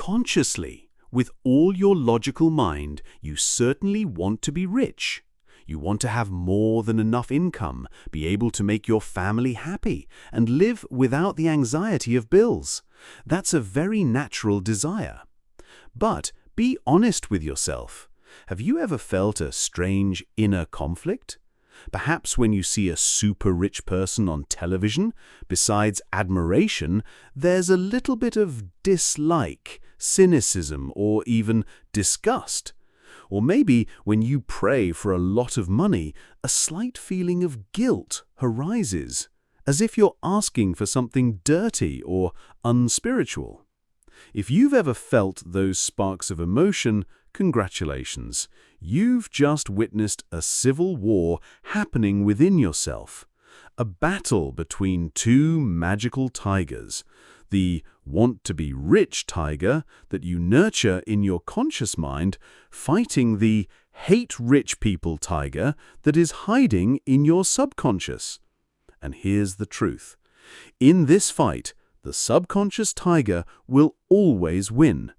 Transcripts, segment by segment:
Subconsciously, with all your logical mind, you certainly want to be rich. You want to have more than enough income, be able to make your family happy, and live without the anxiety of bills. That's a very natural desire. But be honest with yourself. Have you ever felt a strange inner conflict? Perhaps when you see a super rich person on television, besides admiration, there's a little bit of dislike, cynicism, or even disgust. Or maybe when you pray for a lot of money, a slight feeling of guilt arises, as if you're asking for something dirty or unspiritual. If you've ever felt those sparks of emotion, congratulations. You've just witnessed a civil war happening within yourself. A battle between two magical tigers. The want-to-be-rich tiger that you nurture in your conscious mind, fighting the hate-rich people tiger that is hiding in your subconscious. And here's the truth. In this fight, the subconscious tiger will always win.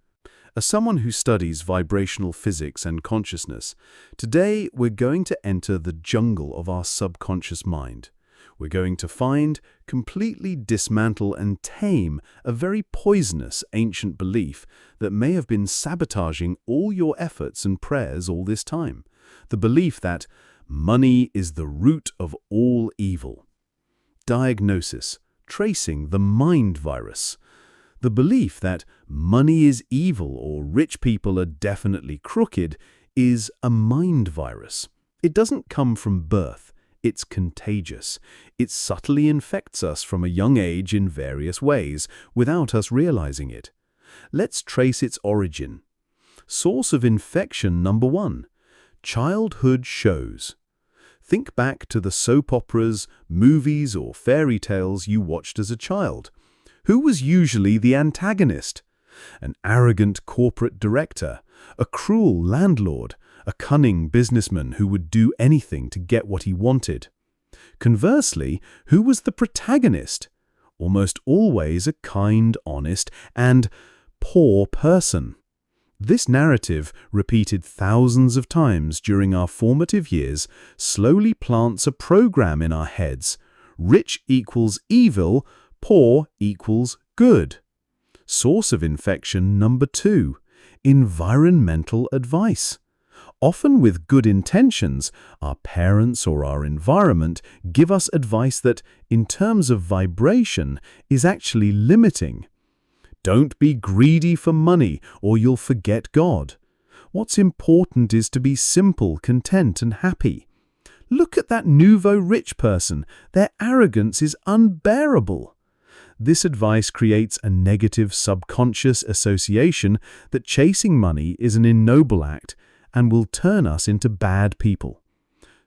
As someone who studies vibrational physics and consciousness, today we're going to enter the jungle of our subconscious mind. We're going to find, completely dismantle and tame a very poisonous ancient belief that may have been sabotaging all your efforts and prayers all this time. The belief that money is the root of all evil. Diagnosis: tracing the mind virus. The belief that money is evil or rich people are definitely crooked is a mind virus. It doesn't come from birth. It's contagious. It subtly infects us from a young age in various ways, without us realizing it. Let's trace its origin. Source of infection number 1. Childhood shows. Think back to the soap operas, movies, or fairy tales you watched as a child. Who was usually the antagonist? An arrogant corporate director, a cruel landlord, a cunning businessman who would do anything to get what he wanted. Conversely, who was the protagonist? Almost always a kind, honest, and poor person. This narrative, repeated thousands of times during our formative years, slowly plants a program in our heads. Rich equals evil, poor equals good. Source of infection number 2. Environmental advice. Often with good intentions, our parents or our environment give us advice that, in terms of vibration, is actually limiting. Don't be greedy for money or you'll forget God. What's important is to be simple, content, and happy. Look at that nouveau rich person. Their arrogance is unbearable. This advice creates a negative subconscious association that chasing money is an ignoble act and will turn us into bad people.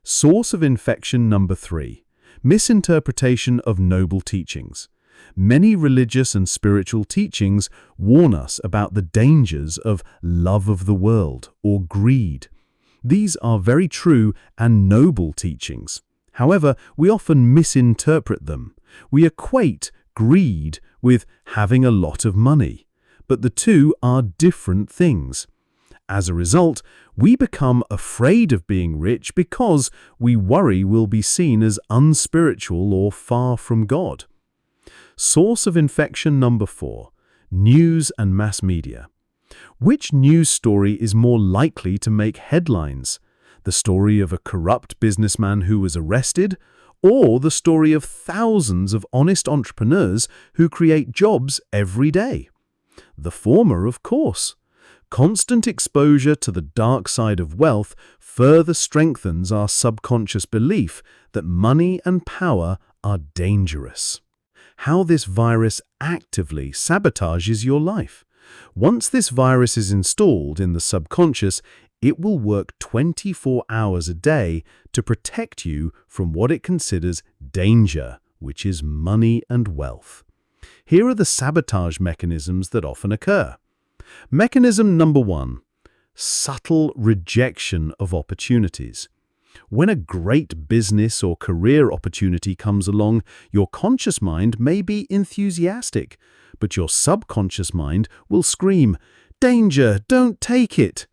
Source of infection number 3. Misinterpretation of noble teachings. Many religious and spiritual teachings warn us about the dangers of love of the world or greed. These are very true and noble teachings. However, we often misinterpret them. We equate greed with having a lot of money, but the two are different things. As a result, we become afraid of being rich because we worry we'll be seen as unspiritual or far from God. Source of infection number 4. News and mass media. Which news story is more likely to make headlines? The story of a corrupt businessman who was arrested, or the story of thousands of honest entrepreneurs who create jobs every day? The former, of course. Constant exposure to the dark side of wealth further strengthens our subconscious belief that money and power are dangerous. How this virus actively sabotages your life. Once this virus is installed in the subconscious, it will work 24 hours a day to protect you from what it considers danger, which is money and wealth. Here are the sabotage mechanisms that often occur. Mechanism number 1. Subtle rejection of opportunities. When a great business or career opportunity comes along, your conscious mind may be enthusiastic, but your subconscious mind will scream, "Danger, don't take it."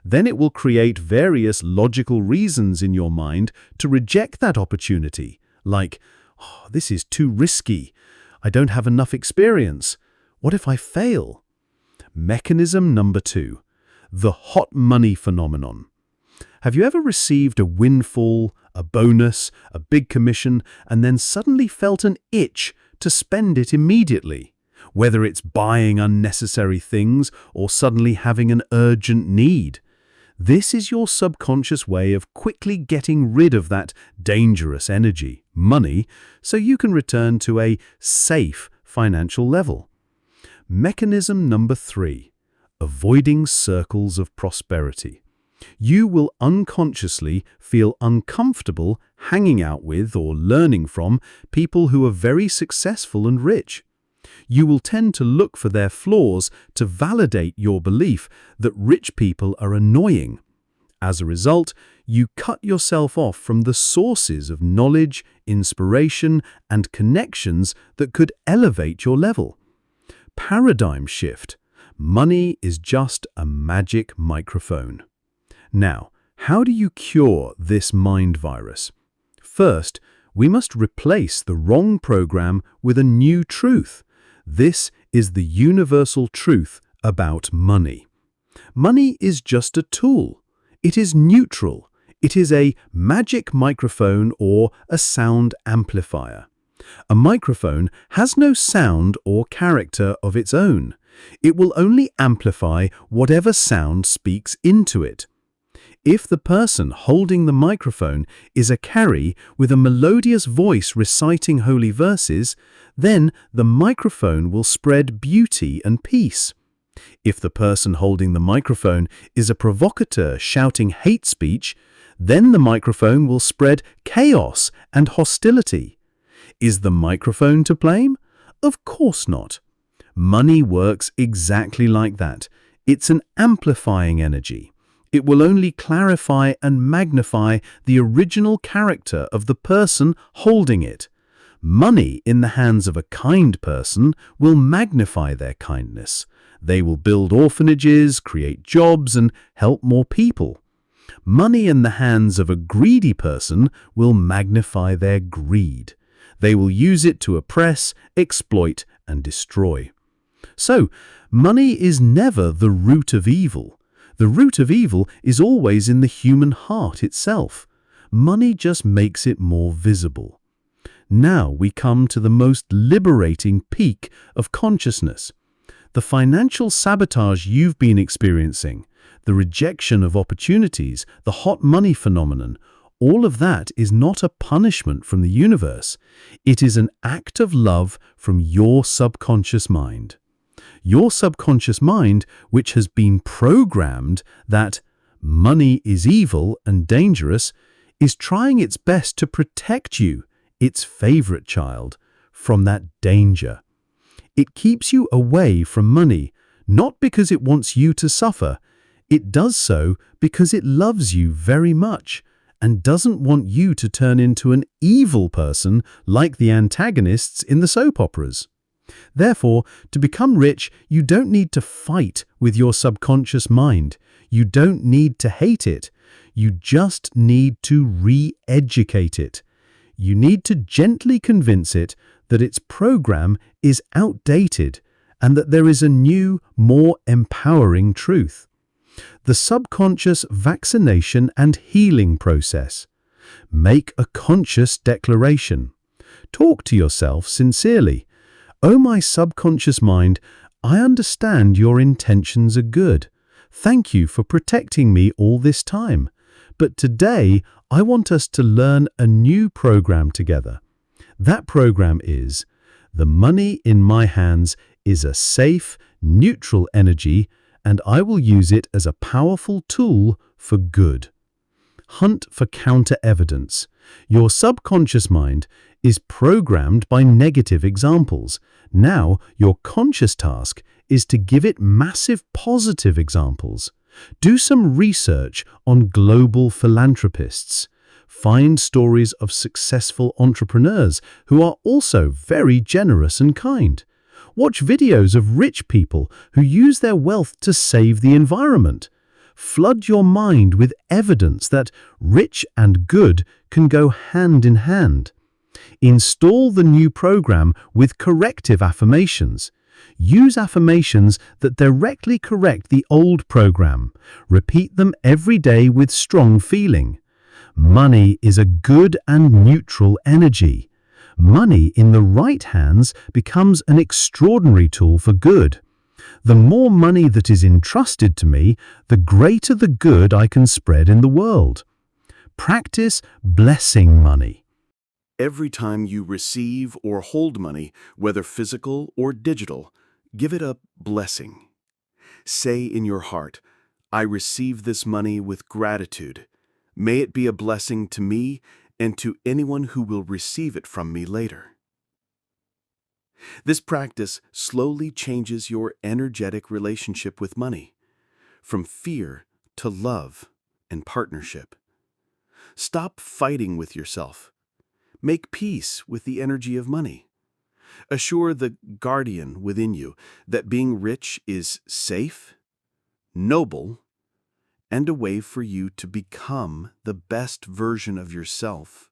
Then it will create various logical reasons in your mind to reject that opportunity, like, "Oh, this is too risky. I don't have enough experience. What if I fail?" Mechanism number 2, the hot money phenomenon. Have you ever received a windfall, a bonus, a big commission, and then suddenly felt an itch to spend it immediately? Whether it's buying unnecessary things or suddenly having an urgent need. This is your subconscious way of quickly getting rid of that dangerous energy, money, so you can return to a safe financial level. Mechanism number 3, avoiding circles of prosperity. You will unconsciously feel uncomfortable hanging out with or learning from people who are very successful and rich. You will tend to look for their flaws to validate your belief that rich people are annoying. As a result, you cut yourself off from the sources of knowledge, inspiration, and connections that could elevate your level. Paradigm shift. Money is just a magic microphone. Now, how do you cure this mind virus? First, we must replace the wrong program with a new truth. This is the universal truth about money. Money is just a tool. It is neutral. It is a magic microphone or a sound amplifier. A microphone has no sound or character of its own. It will only amplify whatever sound speaks into it. If the person holding the microphone is a carry with a melodious voice reciting holy verses, then the microphone will spread beauty and peace. If the person holding the microphone is a provocateur shouting hate speech, then the microphone will spread chaos and hostility. Is the microphone to blame? Of course not. Money works exactly like that. It's an amplifying energy. It will only clarify and magnify the original character of the person holding it. Money in the hands of a kind person will magnify their kindness. They will build orphanages, create jobs, and help more people. Money in the hands of a greedy person will magnify their greed. They will use it to oppress, exploit, and destroy. So, money is never the root of evil. The root of evil is always in the human heart itself. Money just makes it more visible. Now we come to the most liberating peak of consciousness. The financial sabotage you've been experiencing, the rejection of opportunities, the hot money phenomenon, all of that is not a punishment from the universe. It is an act of love from your subconscious mind. Your subconscious mind, which has been programmed that money is evil and dangerous, is trying its best to protect you, its favorite child, from that danger. It keeps you away from money, not because it wants you to suffer. It does so because it loves you very much and doesn't want you to turn into an evil person like the antagonists in the soap operas. Therefore, to become rich, you don't need to fight with your subconscious mind. You don't need to hate it. You just need to re-educate it. You need to gently convince it that its program is outdated and that there is a new, more empowering truth. The subconscious vaccination and healing process. Make a conscious declaration. Talk to yourself sincerely. "Oh, my subconscious mind, I understand your intentions are good. Thank you for protecting me all this time. But today, I want us to learn a new program together. That program is, the money in my hands is a safe, neutral energy, and I will use it as a powerful tool for good." Hunt for counter-evidence. Your subconscious mind is programmed by negative examples. Now, your conscious task is to give it massive positive examples. Do some research on global philanthropists. Find stories of successful entrepreneurs who are also very generous and kind. Watch videos of rich people who use their wealth to save the environment. Flood your mind with evidence that rich and good can go hand in hand. Install the new program with corrective affirmations. Use affirmations that directly correct the old program. Repeat them every day with strong feeling. Money is a good and neutral energy. Money in the right hands becomes an extraordinary tool for good. The more money that is entrusted to me, the greater the good I can spread in the world. Practice blessing money. Every time you receive or hold money, whether physical or digital, give it a blessing. Say in your heart, I receive this money with gratitude. May it be a blessing to me and to anyone who will receive it from me later. This practice slowly changes your energetic relationship with money, from fear to love and partnership. Stop fighting with yourself. Make peace with the energy of money. Assure the guardian within you that being rich is safe, noble, and a way for you to become the best version of yourself.